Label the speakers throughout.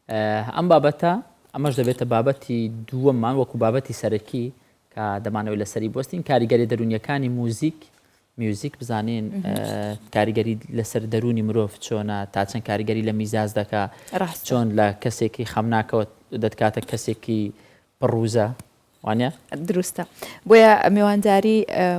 Speaker 1: ئەم بابەتە ئەمەش دەبێتە بابەتی دووەممان وەکو بابەتی سەرەکی کە دەمانەوەی لەسەری بستین کاریگەری دەرونیەکانی میوزیک بزانین کاریگەری لەسەر دەرونی مرۆڤ چۆنە تا چەند کاریگەری لە میزاز دەکا چۆن لە کەسێکی خەمناکەوە دەتکاتە کەسێکی پڕوزە وانە
Speaker 2: دروستە بۆیە میوانداری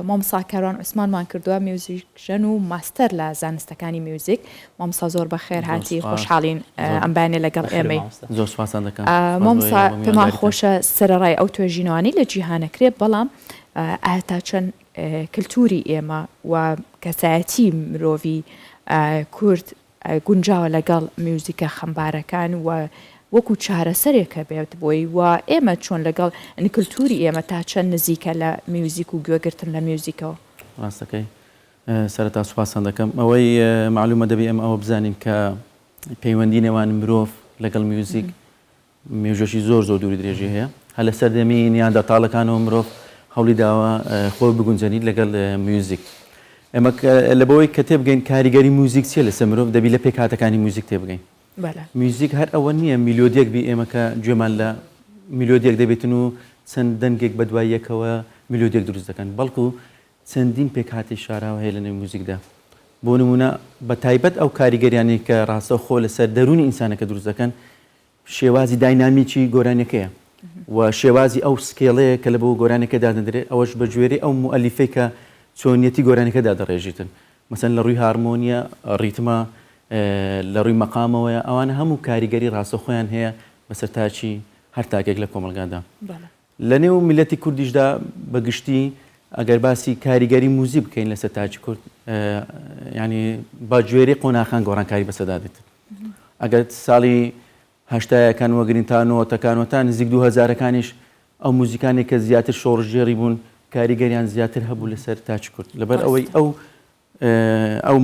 Speaker 2: مامۆستا کاروان عوسمانمان کردووە میوزیکژن و ماستەر لە زانستەکانی میوزیک مامۆستا زۆر بەخێر هاتی خۆشحاڵین ئەم بەیانێ لەگەڵ ئێمەی
Speaker 3: زۆر سوپاسان دەکەم
Speaker 2: مامۆستا پێمان خۆشە سەرەڕای ئەو توێژینەوانی لە جیهانەکرێت بەڵام ئایا تا چەند کللتوری ئێمە و کەسایەتی مرۆڤی کورد گونجاوە لەگەڵ میوزیکە خەمبارەکان و وەکو چارەسەرێکە بێت بۆی و ئێمە چۆن لەگەڵ کللتوری ئێمە تا چەند نزیکە لە میوزیک و گوێگرتن لە میوزیکەوە
Speaker 3: ڕاستەکەی سەرەتا سوپاسان دەکەم ئەوەی معلومە دەبێ ئەم ئەوە بزانین کە پەیوەندی نێوان مرۆڤ لەگەڵ میوزیک مێژۆشی زۆر دووری درێژی هەیە هە لە سەردەمین یان دەتاڵەکانەوە مرۆڤ هەوڵی داوە خۆی بگونجێنیت لەگەڵ میوزیک ئێمە لە بەوەی کە تێبگەین کاریگەری موزیک چیە لەسەر مرۆڤ دەبی لە پێکهاتەکانی موزیک تێبگەین میوزیک هەر ئەوە نییە میلۆدیەک بی ئێمە کە گوێمان لە میلۆدیەک دەبێتن و چەند دەنگێک بە دواییەکەوە میلۆدیەک دروست دەکەن بەڵکو چەندین پێکهاتی شاراوە هەیە لە نێو موزیکدا بۆ نمونە بە تایبەت ئەو کاریگەریانی کە ڕاستە خۆ لەسەر دەرونی ئینسانەکە دروست دەکەن شێوازی داینامیکی گۆرانەکەیە و شێوازی ئەو سکێڵەیە کە لە بۆ گۆرانەکە دادەدرێت ئەوەش بە گوێرەی ئەو موئەلیفەی کە چۆنیەتی گۆرانەکەدا دەڕێژیتن مەسەن لە ڕووی هارمۆنیە ڕیتمە لە ڕووی مەقامەوەیە ئەوانە هەموو کاریگەری ڕاستە خۆیان هەیە بەسەر تاچی هەر تاکێک لە کۆمەلگادا لە نێو میلەتی کوردیشدا بەگشتی ئەگەر باسی کاریگەری موزیک بکەین لەسەر تاچی کورد ینی با گوێرەی قۆناخان گۆڕانکاری بەسەدادێت ئەگەر ساڵی هەشتایەکان وەگرین تا نۆتەکانوەتان نزیک 2000ەکانیش ئەو موزیکانێک کە زیاتر شۆڕژێری بوون کاریگەریان زیاتر هەبوو لەسەر تاچی کورد لەبەر ئەوەی ئەو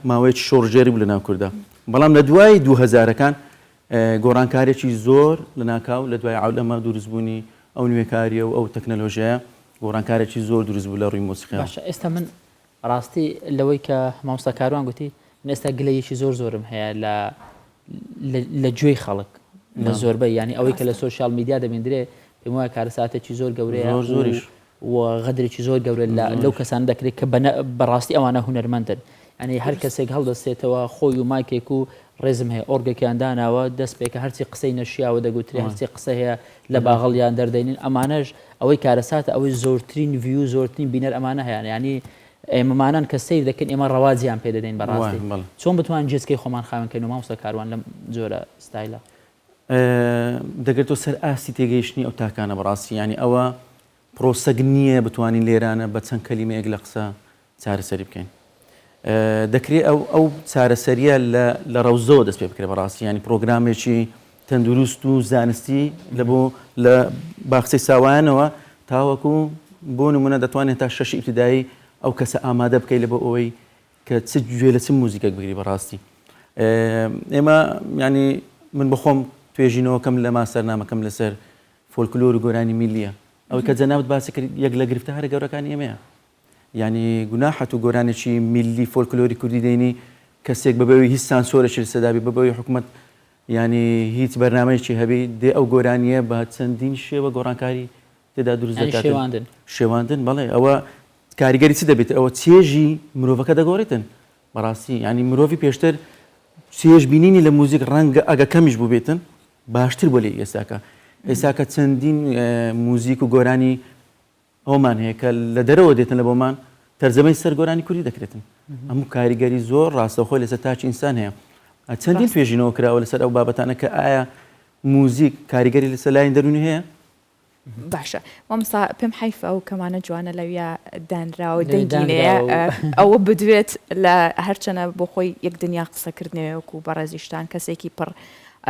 Speaker 3: ماوەیەکی شۆڕژێری بوو لە ناو کووردا بەڵام لە دوای 2000ەکان گۆڕانکارێکی زۆر لە ناکاو لە دوای عەولەمە دروستبوونی ئەو نوێکاریە و ئەو تەکنەلۆژیایە گۆڕانکارێکی زۆر دروست بوو لە ڕووی مۆسیقیەوە.
Speaker 1: باشە ئێستا من ڕاستی لەوەی کە مامۆستا کاروان گوتی من ئێستا گلەیەکی زۆرم هەیە لە گوێی خەڵک لە زۆربەی ینی ئەوەی کە لە سۆشیال میدیا دەبێندرێ پێم وایە کارەساتێکی زۆر گەورەیە
Speaker 3: زۆریش
Speaker 1: و غەدرێکی زۆر گەورە لەو کەسان دەکرێت کە بەڕاستی ئەوانە هونەرمەندن ئەنی هەر کەسێک هەڵدەستێتەوە خۆی و مایکێک و ڕێزم هەیە ئۆرگێکیان داناوە دەست پێکە هەرچی قسەی نەشیاوە دەگوترێ هەرچی قسە هەیە لە باغڵیان دەردەینین ئەمانەش ئەوەی کارەساتە ئەوەی زۆرترین ڤیو زۆرترین بینەر ئەمانە هەیە ینی ئێمەمانان کە سیر دەکەن ئێمە ڕەوازیان پێ دەدەین بەڕاستی چۆن بتوان جێسکەی خۆمان خاوێنکەین و مامۆستا کاروان لەم جۆرە ستایلە
Speaker 3: دەگرێتەوە سەر ئاستی تێگەیشتنی ئەو تاکانە بەڕاستی ینی ئەوە پرۆسەگ نییە بتوانین لێرانە بە چەند کەلیمەیەک لە قسە چارەسەری بکەین دەکرێت ئەو چارەسەریە لە ڕەوزەوە دەست پێ بکرێت بەڕاستی ینی پرۆگرامێکی تەندروست و زانستی لە باخچەی ساوایانەوە تاوەکو بۆ نمونە دەتوانێت تا شەشی ئیبتیدایی ئەو کەسە ئامادە بکەیت لە بۆ ئەوەی کە چ گوێ لە چ موزیکێک بگری بەڕاستی ئێمە ینی من بخۆم توێژینەوەکەم لە ماسەرنامەکەم لەسەر فۆلکلۆر و گۆرانی میلیە ئەوەی کە جەنابەت باسی کرد یەک لە گرفتارە گەورەکانی ئێمەیە ینی گوناحەت و گۆرانێکی میلی فۆلکلۆری کوردی دەینی کەسێک بەبەوەی هیچ سانسۆرێکی لەسەردابی بەبەوەی حکوومەت ینی هیچ بەرنامەیەکی هەبێ دێ ئەو گۆرانیە بە چەندین شێوە گۆڕانکاری تێدا دروست دەکات شێواندن بەڵێ ئەوە کاریگەری چ دەبێت ئەوە چێژی مرۆڤەکە دەگۆڕێتن بەڕاستی ینی مرۆڤی پێشتر چێژ بینینی لە موزیک ڕەنگە ئەگە کەمیش بوو بێتن باشتر بۆ لێ ئێستاکە چەندین موزیک و گۆرانی ئەومان هەیە کە لە دەرەوە دێتن لە بۆمان تەرجەمەی سەر گۆرانی کوردی دەکرێتن هەموو کاریگەری زۆر ڕاستەوخۆی لەسەر تاچی ئینسان هەیە چەندین توێژینەوە کراوە لەسەر ئەو بابەتانە کە ئایا موزیک کاریگەری لەسەر لایەن دەرونی هەیە
Speaker 2: باشە مامۆستا پێم حیفە ئەو کەمانە جوانە لەویا دانراوە دەنگینەیە ئەوە بدوێت لە هەرچەنە بۆ خۆی یەک دنیا قسەکردنەوەکو بەڕێزیشتان کەسێکی پڕ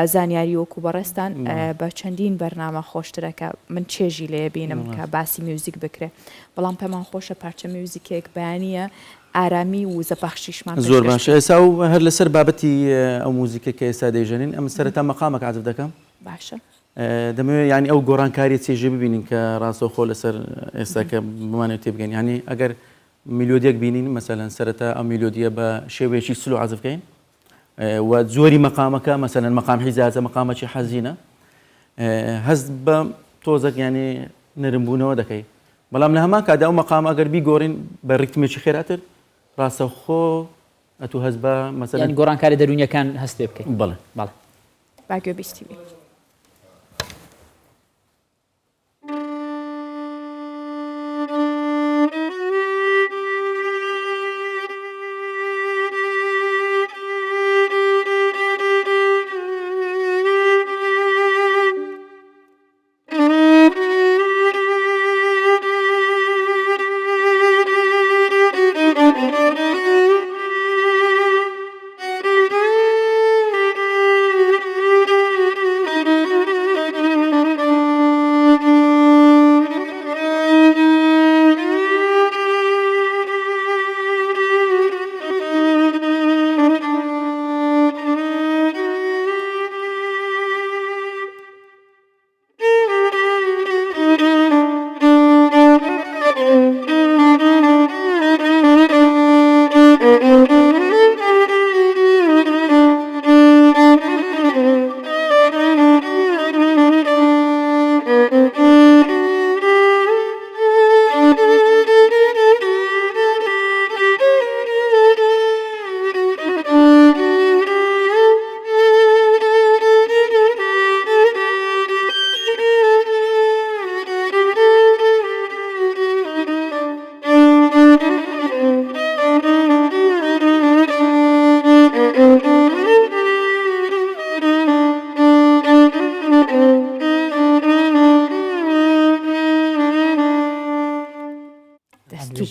Speaker 2: زانیاری وەکو بەڕێستان بە چەندین بەرنامە خۆشترەکە من چێژی لێ بینم کە باسی میوزیک بکرێت بەڵام پێمان خۆشە پارچە میوزیکێک بەیانیە ئارامی و زەبەخشیشمان
Speaker 3: زۆر باشە ئێستا و هەر لەسەر بابەتی ئەو موزیکە کە ئێستا دەیژەنین ئەم سەرەتا مەقامێک عازف دەکەم
Speaker 2: باشە
Speaker 3: دەمەوێت ینی ئەو گۆڕانکاری چێژێ ببینین کە ڕاستەوخۆ لەسەر ئێستاکە بمانێت تێبگەین ینی ئەگەر میلۆدیەک بینین مەسەلەن سەرەتا ئەم میلۆدیە بە شێوەیەکی سلو عازف بکەین وزۆری مەقامەکە مەسەلەن مەقام حیزازە مەقامەکی حەزینە هەست بە تۆزێک ینی نرمبوونەوە دەکەی بەڵام لە هەمان کادا ئەو مەقام ئەگەر بیگۆڕین بە ڕیتمێکی خێراتر ڕاستەوخۆ ئەتوو هەست بە مەسەلەن
Speaker 1: گۆڕانکاری دەرونیەکان هەست پێ بکەین
Speaker 3: بەڵێ
Speaker 1: بەڵێ
Speaker 2: باگوێ بیستی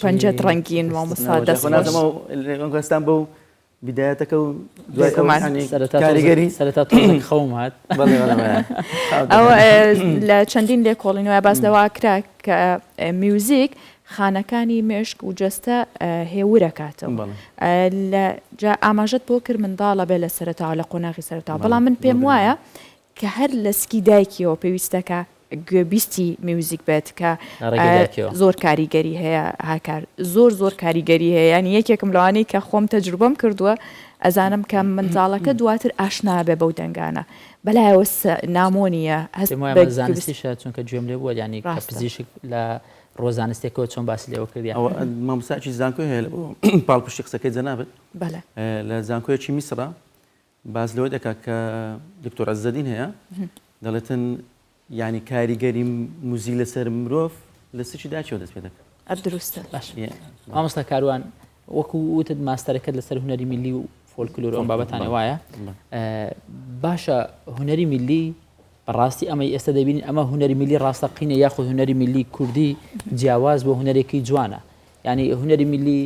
Speaker 2: پەنجەت ڕەنگین مامۆستا
Speaker 3: دەستخۆشستان بەو بدایەتەکە و کاریگەری
Speaker 1: سەرەتا تۆزێک خەوم هات
Speaker 2: ئەوە لە چەندین لێکۆڵینەوە باس لەوا کرا کە میوزیک خانەکانی مێشک و جەستە هێورەکاتەوە جا ئاماژەت بۆ کرد منداڵە بێ لە سەرەتا لە قۆناغی سەرەتا بەڵام من پێم وایە کە هەر لە سکی دایکیەوە پێویستەکە گوێبیستی میوزیک بێت کە زۆر کاریگەری هەیە هاکار زۆر کاریگەری هەیە ینی یەکێکم لەوانەی کە خۆم تەجروبەم کردووە ئەزانم کە منداڵەکە دواتر ئاشنا بێ بەو دەنگانە بەلایەوە نامۆنیە
Speaker 1: زانستیشە چونکە گوێم لێ بووە ینی پزیشک لە ڕۆزانستێکەوە چۆن باسی لێەوە کردیان
Speaker 3: مامۆستاکی زانکۆی هەیە پاڵپشتی قسەکەی جەنابێت لە زانکۆیەکی میسرە باز لەوە دەکا کە دکتۆر عەزیزەدین هەیە دەڵێتن ینی کاریگەری موزیک لەسەر مرۆڤ لە سچی داچەوە دەست پێ دەکات
Speaker 2: دروستە
Speaker 1: باش مامۆستا کاروان وەکو وتت ماستەرەکەت لەسەر هونەری میلی و فۆلکلۆر ئەم بابەتانێ وایە باشە هونەری میلی بەڕاستی ئەمەی ئێستا دەبینین ئەمە هونەری میلی ڕاستەقینە یاخود هونەری میلی کوردی جیاواز بۆ هونەرێکی جوانە ینی هونەری میلی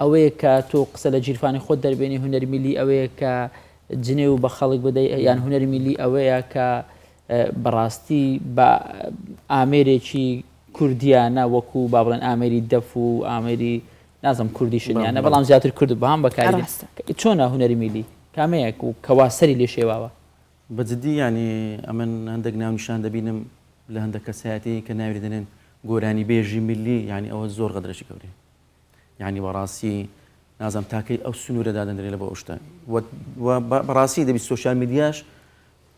Speaker 1: ئەوەیە کە تۆ قسە لە جیرفانی خۆت دەربێنی هونەری میلی ئەوەیە کە جنێ و بە خەڵک بدەی یان هونەری میلی ئەوەیە کە بەڕاستی بە ئامێرێکی کوردیانە وەکو با بڵێن ئامێری دەف و ئامێری نازم کوردی شنیانە بەڵام زیاتر کورد بەهام بەکاری چۆنە هونەری میلی کامەیەک و کەواسەری لێ شێواوە
Speaker 3: بەجددی ینی ئەمن هەندێک ناونیشان دەبینم لە هەندێک کەسایەتی کە ناوی دەنێن گۆرانی بێژی میلی ینی ئەوە زۆر غەدرەشی کەوری ینی بەڕاستی نازم تاکەی ئەو سنوورەدا دەندرێت لە بۆ ئەوشتە بەڕاستی دەبی سۆشیال میدیاش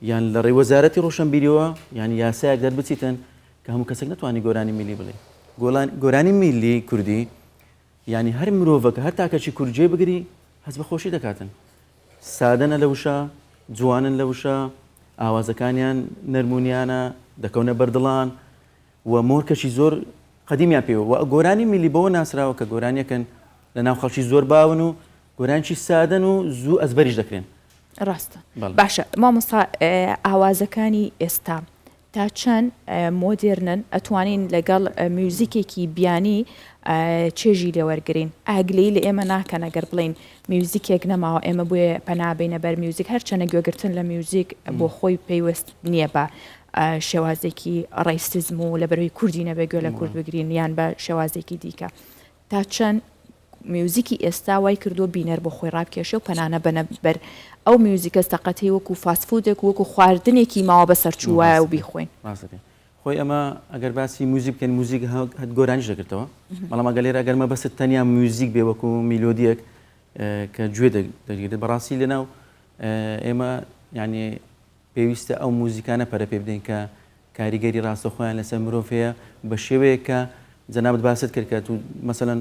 Speaker 3: یان لە ڕێی وەزارەتی ڕۆشنبیریەوە ینی یاسایەک دەربچیتن کە هەموو کەسێک ناتوانانی گۆرانی میلی بڵێ گۆرانی میلی کوردی ینی هەر مرۆڤەکە هەر تاکەچی کورجێ بگری هەست بە خۆشی دەکاتن سادەنە لە وشە جوانن لە وشە ئاوازەکانیان نەرمونیانە دەکەونە بەردڵان و مۆرکەشی زۆر قەدیمیان پێوە و گۆرانی میلی بەوە ناسراوە کە گۆرانیەکەن لە ناو خەڵکی زۆر باون و گۆرانکی سادەن و زوو ئەزبەریش دەکرێن
Speaker 2: ڕاستە باشە مامۆستا ئاوازەکانی ئێستا تا چەند مۆدێرنن ئەتوانین لەگەڵ میوزیکێکی بیانی چێژی لێوەرگین ئاگلەی لە ئێمە ناکەن ئەگەر بڵین میوزیکێک نەماوە ئێمە بۆیە پەنابینە بەر میوزیک هەرچەنە گوێگرتن لە میوزیک بۆ خۆی پێیوەست نییە بە شێوازێکی ڕیستزم و لە بەرەوەی کوردی نەبێ گوێ لە کورد بگرین یان بە شێوازێکی دیکە تا چەند میوزیکی ئێستا وای کردو بینەر بۆ خۆی ڕابکێشە و پەنانە بنە بەر ئەو میوزیکە تەقەتی وەکو فاسفودێک وەکو خواردنێکی ماوە بەسەر چووایە و بیخۆین
Speaker 3: خۆی ئەمە ئەگەر باسی موزیک بکەین موزیک هەت گۆرانیش دەکردەوە بەڵام ئەگەر ئەگەرمە بەست تەنیا موزیک بێ وەکو میلۆدیەک کە گوێ دەگیرێت بەڕاستی لەناو ئێمە یعنی پێویستە ئەو موزیکانە پەرە پێ بدەین کە کاریگەری ڕاستەخۆیان لەسەر مرۆڤ هەیە بە شێوەیە کە جەنابەت باست کرد کە تو مەسەڵەن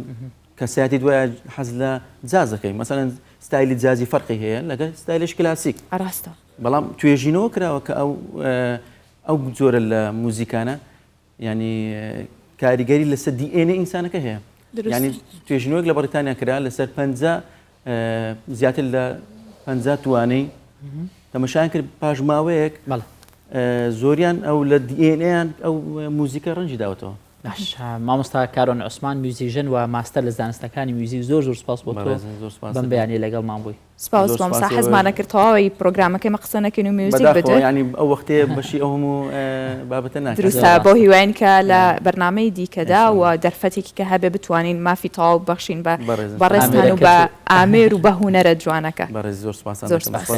Speaker 3: کەسایەتی دوایە حەز لە جازەکەی مەسەڵەن ستایلی جازی فەرقی هەیە لەگەڵ ستایلش کلاسیک
Speaker 2: ڕاستە
Speaker 3: بەڵام توێژینەوە کراوە کە ئەو جۆرە لە موزیکانە ینی کاریگەری لەسەر دیئێنە ئینسانەکە هەیە ینی توێژینەوەک لە بەریتانیا کرا لەسەر 50 زیاتر لە 50 توانەی تەمەشایان کرد پاژماوەیەک زۆریان ئەو لە دیئێنەیان ئەو موزیکە ڕەنجی داوەتەوە.
Speaker 1: مامۆستا کارۆن عوسمان میوزیژن و ماستەر لە زانستەکانی میوزیک زۆر سپاس بۆ تۆ بەم بەیانی لەگەڵمان بووی.
Speaker 2: سپاس مامۆستا حەزمانە کرد تەواوی پرۆگرامەکەی مە قسە نەکەین و میوزیک بدەین
Speaker 3: ینی ئەو وەختەیە بەشی ئەو هەموو بابەتە ناکرێت
Speaker 2: دروستە بۆ هیوایین کە لە بەرنامەی دیکەدا و دەرفەتێکی کە هەبێ بتوانین مافی تەواو بەخشین بە بەڕێستان و بە ئامێر و بە هونەرە جوانەکە.
Speaker 3: زۆر سپاس.